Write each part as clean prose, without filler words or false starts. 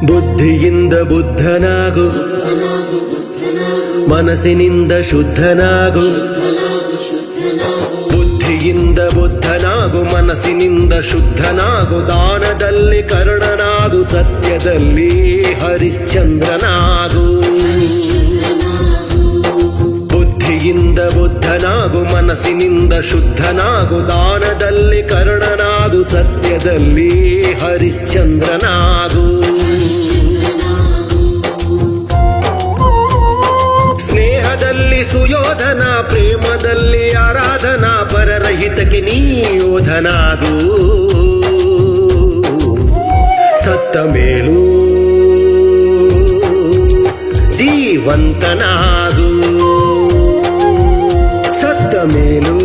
ಬುದ್ಧಿಯಿಂದ ಬುದ್ಧನಾಗು, ಮನಸ್ಸಿನಿಂದ ಶುದ್ಧನಾಗು. ಬುದ್ಧಿಯಿಂದ ಬುದ್ಧನಾಗು, ಮನಸ್ಸಿನಿಂದ ಶುದ್ಧನಾಗು. ದಾನದಲ್ಲಿ ಕರ್ಣನಾಗು, ಸತ್ಯದಲ್ಲಿ ಹರಿಶ್ಚಂದ್ರನಾಗು. ಬುದ್ಧಿಯಿಂದ ಬುದ್ಧನಾಗು, ಮನಸ್ಸಿನಿಂದ ಶುದ್ಧನಾಗು. ದಾನದಲ್ಲಿ ಕರ್ಣನಾಗು, ಸತ್ಯದಲ್ಲಿ ಹರಿಶ್ಚಂದ್ರನಾಗು. ಸ್ನೇಹದಲ್ಲಿ ಸುಯೋಧನ, ಪ್ರೇಮದಲ್ಲಿ ಆರಾಧನಾ. ಪರರಹಿತಕ್ಕೆ ನೀ ಯೋಧನಾಗು. ಸತ್ತ ಮೇಲೂ ಜೀವಂತನಾಗು. ಸತ್ತ ಮೇಲೂ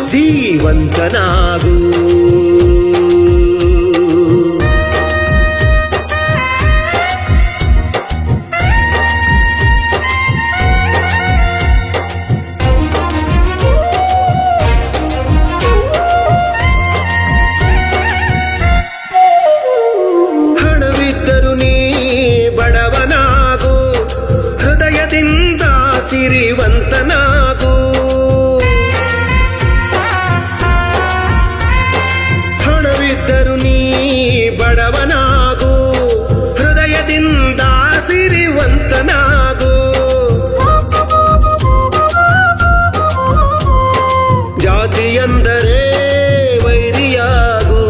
ಜೀವಂತನಾಗು. ಹಣವಿದ್ದರೂ ನೀ ಬಡವನಾಗು, ಹೃದಯದಿಂದ ಸಿರಿವಂತನಾಗು. ಹಣವಿದ್ದರೂ ನೀ ಬಡವನಾಗು, ಹೃದಯದಿಂದ ಸಿರಿವಂತನಾಗು. ಜಾತಿಯೆಂದರೆ ವೈರಿಯಾಗು,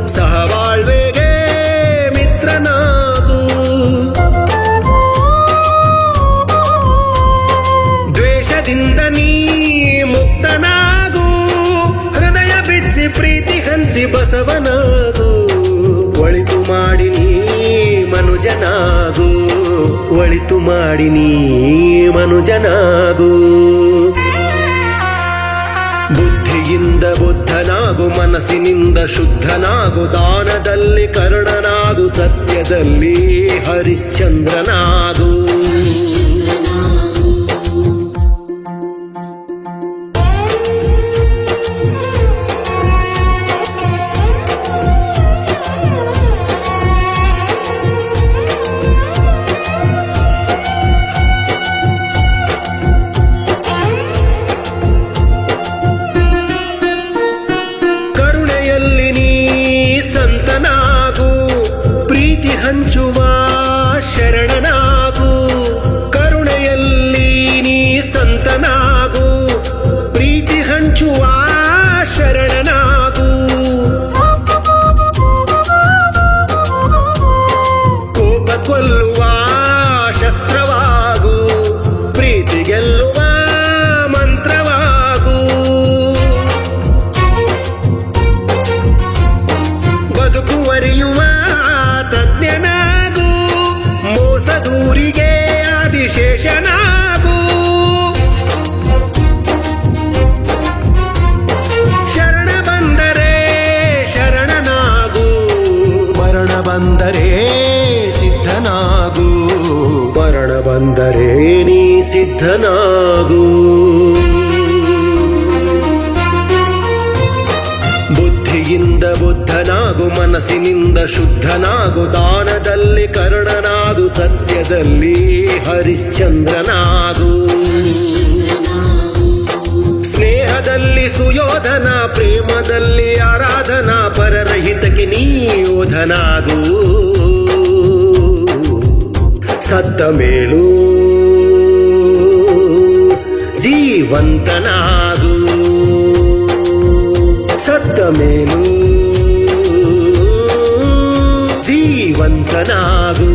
ಸಹಬಾಳ್ವೆಗೆ ಮಿತ್ರನಾಗು. ದ್ವೇಷದಿಂದ ನೀ ಮುಕ್ತನಾಗು, ಹೃದಯ ಬಿಚ್ಚಿ ಪ್ರೀತಿ ಹಂಚಿ ಬಸವನಾಗು. ಒಳಿತು ಮಾಡಿ ನೀ ಮನುಜನಾಗು, ಒಳಿತು ಮಾಡಿ ನೀ ಮನುಜನಾಗು. ಬುದ್ಧಿಯಿಂದ ಬುದ್ಧನಾಗು, ಮನಸ್ಸಿನಿಂದ ಶುದ್ಧನಾಗು. ದಾನದಲ್ಲಿ ಕರ್ಣನಾಗು, ಸತ್ಯದಲ್ಲಿ ಹರಿಶ್ಚಂದ್ರನಾಗು. ಕರುಣೆಯಲ್ಲಿ ನೀ ಸಂತನಾಗು, ಪ್ರೀತಿ ಹಂಚುವ ಶರಣನಾಗು. ಕರುಣೆಯಲ್ಲಿ ನೀ ಸಂತನಾಗು, ಪ್ರೀತಿ ಹಂಚುವ ಶರಣನಾಗು. ಕೋಪ ಕೊಲ್ಲುವ ಶಸ್ತ್ರವಾಗು, ಪ್ರೀತಿ ಗೆಲ್ಲುವ ಮಂತ್ರವಾಗು. ಬದುಕುವರಿಯುವ ತಜ್ಞನಾಗು, ಮೋಸದೂರಿಗೆ ಆದಿಶೇಷನಾಗು. ಶರಣ ಬಂದರೆ ಶರಣನಾಗು, ಮರಣ ಬಂದರೆ ಸಿದ್ಧನಾಗು. ಮರಣ ಬಂದರೆ ನೀ ಸಿದ್ಧನಾಗು. ಬುದ್ಧಿಯಿಂದ ಬುದ್ಧನಾಗು, ಮನಸ್ಸಿನಿಂದ ಶುದ್ಧನಾಗು. ದಾನದಲ್ಲಿ ಕರ್ಣನಾಗು, ಸತ್ಯದಲ್ಲಿ ಹರಿಶ್ಚಂದ್ರನಾಗು. ಸ್ನೇಹದಲ್ಲಿ ಸುಯೋಧನ, ಪ್ರೇಮದಲ್ಲಿ ಆರಾಧನಾ. ಪರರಹಿತಕ್ಕೆ ನೀ ಯೋಧನಾಗು. ಸತ್ತ ಮೇಲೂ ಜೀವಂತನಾಗು. ಸತ್ತ ಮೇಲೂ ಜೀವಂತನಾಗು.